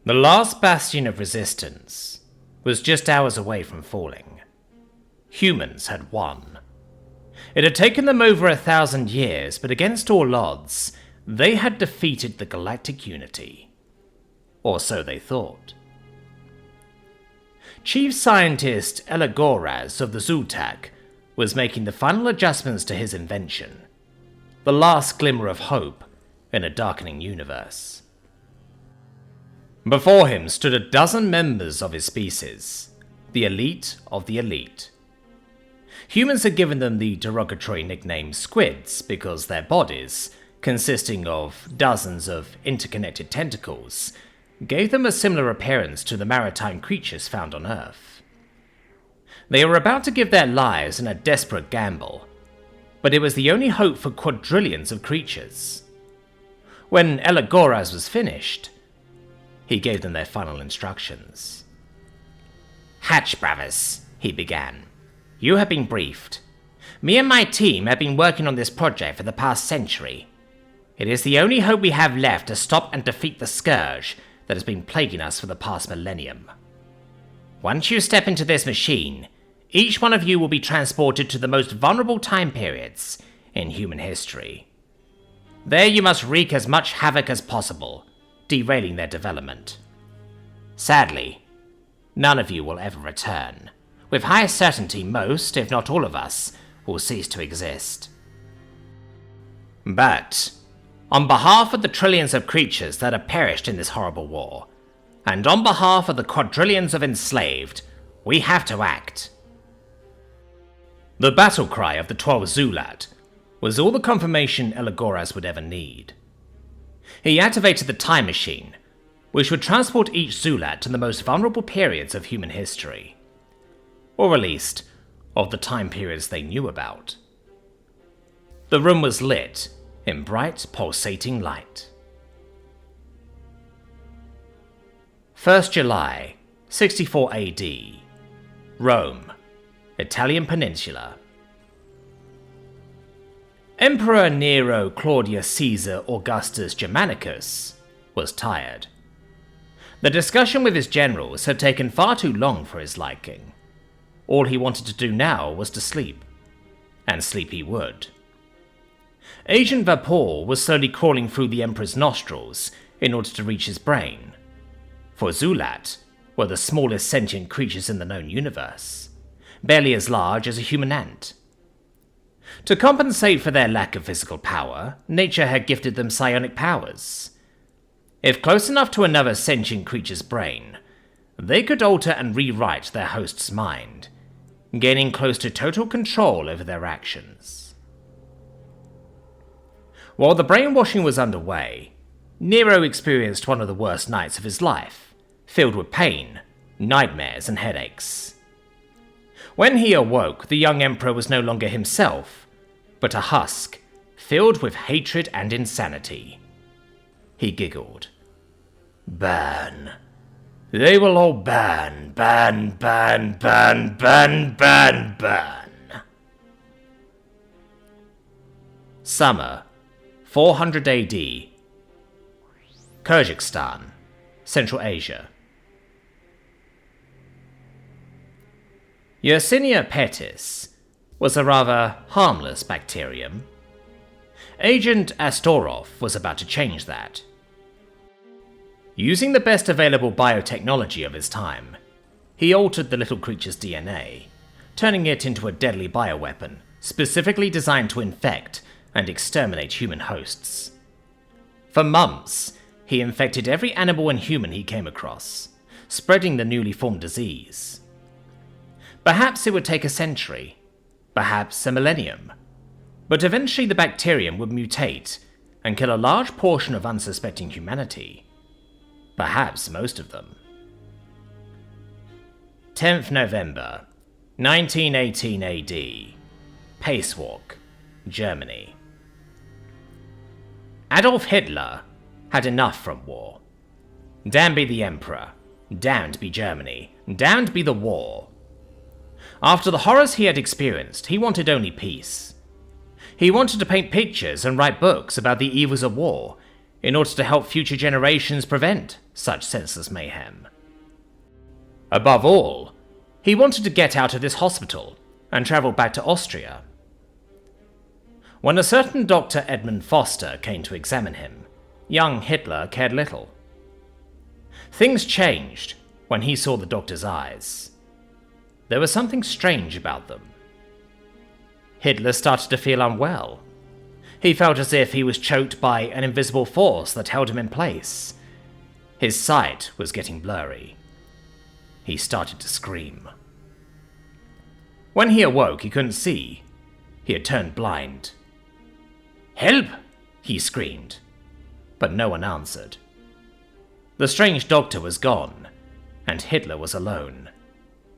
The last bastion of resistance was just hours away from falling. Humans had won. It had taken them over 1,000 years, but against all odds, they had defeated the galactic unity. Or so they thought. Chief Scientist Elagoras of the Zultak was making the final adjustments to his invention, the last glimmer of hope in a darkening universe. Before him stood a dozen members of his species, the elite of the elite. Humans had given them the derogatory nickname squids because their bodies, consisting of dozens of interconnected tentacles, gave them a similar appearance to the maritime creatures found on Earth. They were about to give their lives in a desperate gamble, but it was the only hope for quadrillions of creatures. When Elagoras was finished, he gave them their final instructions. "Hatch brothers," he began. "You have been briefed. Me and my team have been working on this project for the past century. It is the only hope we have left to stop and defeat the scourge that has been plaguing us for the past millennium. Once you step into this machine, each one of you will be transported to the most vulnerable time periods in human history. There you must wreak as much havoc as possible, derailing their development. Sadly, none of you will ever return. With high certainty, most, if not all of us, will cease to exist. But, on behalf of the trillions of creatures that have perished in this horrible war, and on behalf of the quadrillions of enslaved, we have to act." The battle cry of the 12 Zulat was all the confirmation Elagoras would ever need. He activated the time machine, which would transport each Zulat to the most vulnerable periods of human history. Or at least, of the time periods they knew about. The room was lit in bright, pulsating light. 1st July, 64 AD. Rome, Italian Peninsula. Emperor Nero Claudius Caesar Augustus Germanicus was tired. The discussion with his generals had taken far too long for his liking. All he wanted to do now was to sleep. And sleep he would. Agent vapor was slowly crawling through the Emperor's nostrils in order to reach his brain. For Zulat were the smallest sentient creatures in the known universe, barely as large as a human ant. To compensate for their lack of physical power, nature had gifted them psionic powers. If close enough to another sentient creature's brain, they could alter and rewrite their host's mind, gaining close to total control over their actions. While the brainwashing was underway, Nero experienced one of the worst nights of his life, filled with pain, nightmares, and headaches. When he awoke, the young emperor was no longer himself, but a husk filled with hatred and insanity. He giggled. "Burn. They will all burn, burn, burn, burn, burn, burn, burn." Summer, 400 AD. Kyrgyzstan, Central Asia. Yersinia pestis was a rather harmless bacterium. Agent Astorov was about to change that. Using the best available biotechnology of his time, he altered the little creature's DNA, turning it into a deadly bioweapon specifically designed to infect and exterminate human hosts. For months, he infected every animal and human he came across, spreading the newly formed disease. Perhaps it would take a century, perhaps a millennium, but eventually the bacterium would mutate and kill a large portion of unsuspecting humanity, perhaps most of them. 10th November, 1918 AD, Pacewalk, Germany. Adolf Hitler had enough from war. Damned be the Emperor, damned be Germany, damned be the war. After the horrors he had experienced, he wanted only peace. He wanted to paint pictures and write books about the evils of war, in order to help future generations prevent such senseless mayhem. Above all, he wanted to get out of this hospital and travel back to Austria. When a certain Dr. Edmund Foster came to examine him, young Hitler cared little. Things changed when he saw the doctor's eyes. There was something strange about them. Hitler started to feel unwell. He felt as if he was choked by an invisible force that held him in place. His sight was getting blurry. He started to scream. When he awoke, he couldn't see. He had turned blind. "Help!" he screamed, but no one answered. The strange doctor was gone, and Hitler was alone.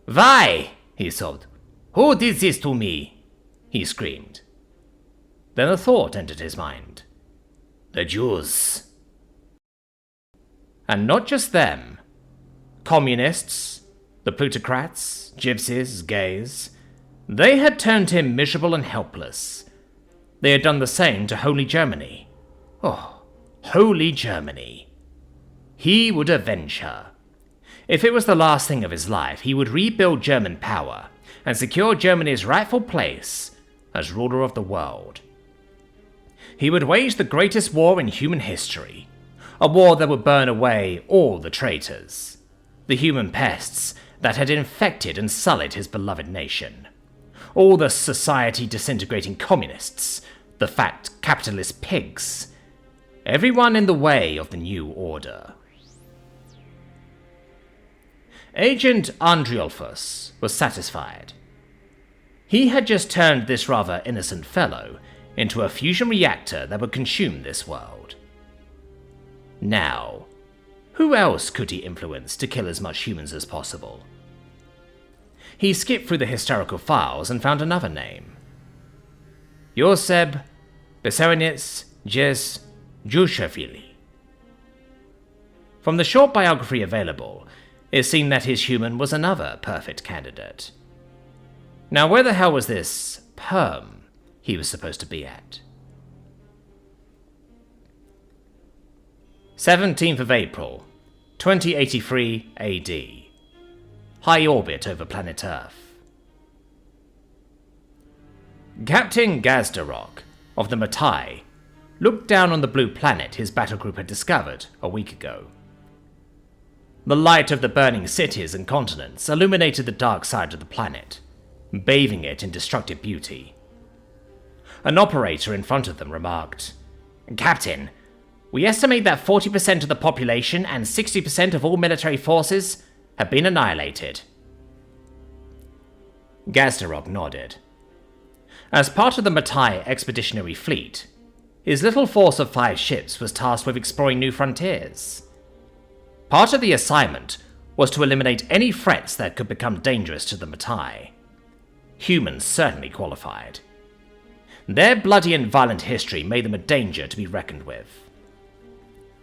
"Why?" he sobbed. "Who did this to me?" he screamed. Then a thought entered his mind. The Jews. And not just them. Communists, the plutocrats, gypsies, gays, they had turned him miserable and helpless. They had done the same to Holy Germany. Oh, Holy Germany. He would avenge her. If it was the last thing of his life, he would rebuild German power and secure Germany's rightful place as ruler of the world. He would wage the greatest war in human history, a war that would burn away all the traitors, the human pests that had infected and sullied his beloved nation, all the society-disintegrating communists, the fat capitalist pigs, everyone in the way of the new order. Agent Andriolfus was satisfied. He had just turned this rather innocent fellow into a fusion reactor that would consume this world. Now, who else could he influence to kill as much humans as possible? He skipped through the historical files and found another name. Josep Bessarionitz Jes Jushashvili. From the short biography available, it seemed that his human was another perfect candidate. Now where the hell was this perm he was supposed to be at? 17th of April, 2083 AD. High orbit over planet Earth. Captain Gazdarok of the Matai looked down on the blue planet his battlegroup had discovered a week ago. The light of the burning cities and continents illuminated the dark side of the planet, bathing it in destructive beauty. An operator in front of them remarked, "Captain, we estimate that 40% of the population and 60% of all military forces have been annihilated." Gazdarok nodded. As part of the Matai expeditionary fleet, his little force of 5 ships was tasked with exploring new frontiers. Part of the assignment was to eliminate any threats that could become dangerous to the Matai. Humans certainly qualified. Their bloody and violent history made them a danger to be reckoned with.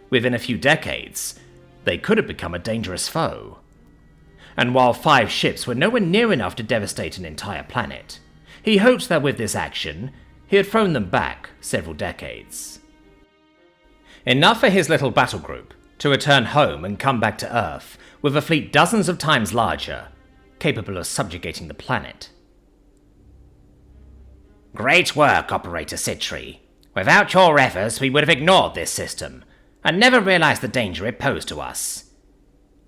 Within a few decades, they could have become a dangerous foe. And while 5 ships were nowhere near enough to devastate an entire planet, he hoped that with this action, he had thrown them back several decades. Enough for his little battle group to return home and come back to Earth with a fleet dozens of times larger, capable of subjugating the planet. "Great work, Operator Sitri. Without your efforts, we would have ignored this system and never realized the danger it posed to us.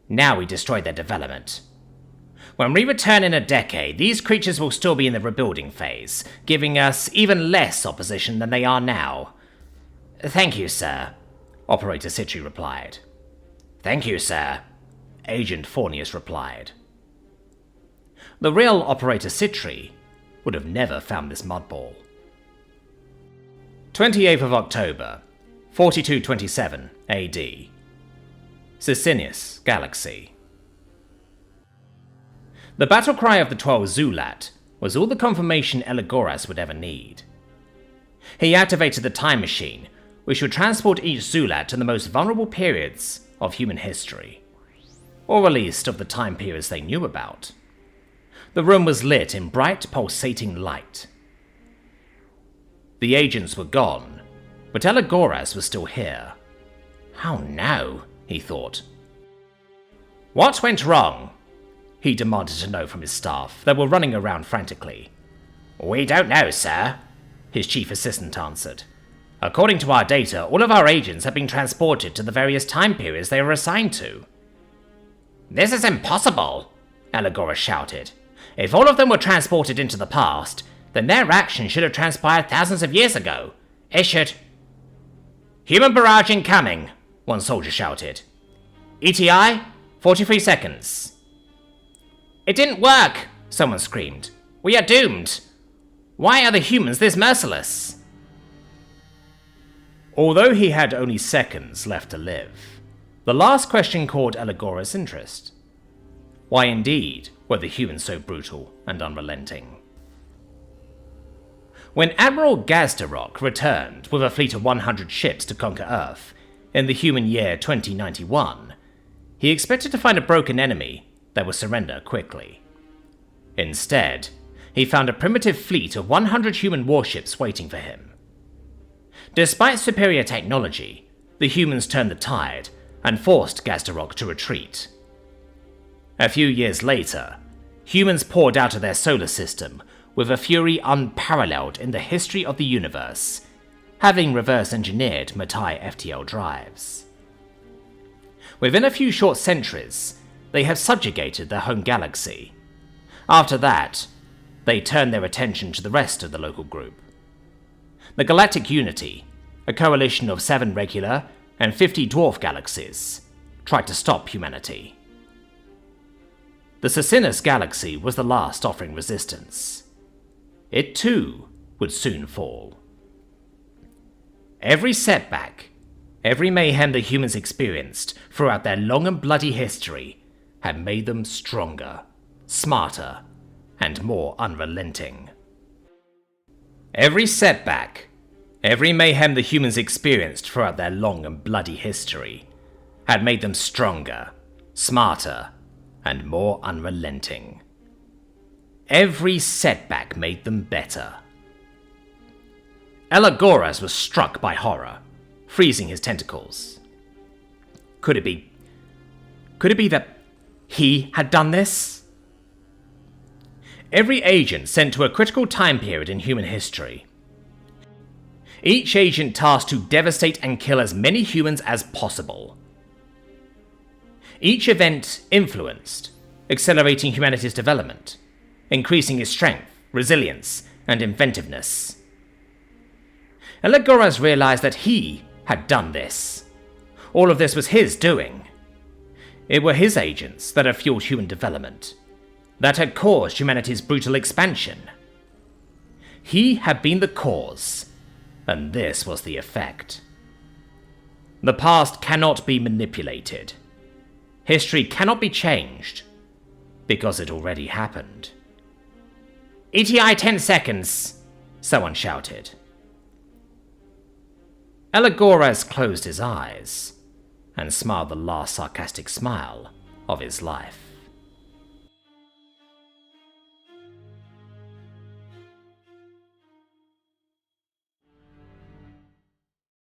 Now we destroyed their development. When we return in a decade, these creatures will still be in the rebuilding phase, giving us even less opposition than they are now." "Thank you, sir," Operator Sitri replied. "Thank you, sir," Agent Fornius replied. The real Operator Sitri would have never found this mudball. 28th of October, 4227 AD. Sicinius Galaxy. The battle cry of the 12 Zulat was all the confirmation Elegoras would ever need. He activated the time machine, which would transport each Zulat to the most vulnerable periods of human history, or at least of the time periods they knew about. The room was lit in bright, pulsating light. The agents were gone, but Elegoras was still here, Oh no, he thought. What went wrong? He demanded to know from his staff that were running around frantically. We don't know, sir, his chief assistant answered. According to our data, all of our agents have been transported to the various time periods they were assigned to. This is impossible, Alagora shouted. If all of them were transported into the past, then their actions should have transpired thousands of years ago. It should... Human barrage incoming, one soldier shouted. ETA, 43 seconds. It didn't work, someone screamed. We are doomed. Why are the humans this merciless? Although he had only seconds left to live, the last question caught Alagora's interest. Why indeed were the humans so brutal and unrelenting? When Admiral Gazdarok returned with a fleet of 100 ships to conquer Earth in the human year 2091, he expected to find a broken enemy that would surrender quickly. Instead, he found a primitive fleet of 100 human warships waiting for him. Despite superior technology, the humans turned the tide and forced Gazdarok to retreat. A few years later, humans poured out of their solar system with a fury unparalleled in the history of the universe, having reverse-engineered Matai FTL drives. Within a few short centuries, they have subjugated their home galaxy. After that, they turned their attention to the rest of the local group. The Galactic Unity, a coalition of 7 regular and 50 dwarf galaxies, tried to stop humanity. The Sisinus galaxy was the last offering resistance. It too would soon fall. Every setback, every mayhem the humans experienced throughout their long and bloody history had made them stronger, smarter, and more unrelenting. Every setback, every mayhem the humans experienced throughout their long and bloody history had made them stronger, smarter, and more unrelenting. Every setback made them better. Elagoras was struck by horror, freezing his tentacles. Could it be that he had done this? Every agent sent to a critical time period in human history. Each agent tasked to devastate and kill as many humans as possible. Each event influenced, accelerating humanity's development, increasing its strength, resilience, and inventiveness. Elagoras realized that he had done this. All of this was his doing. It were his agents that had fueled human development, that had caused humanity's brutal expansion. He had been the cause, and this was the effect. The past cannot be manipulated. History cannot be changed, because it already happened. ETA 10 seconds, someone shouted. Elagoras closed his eyes and smiled the last sarcastic smile of his life.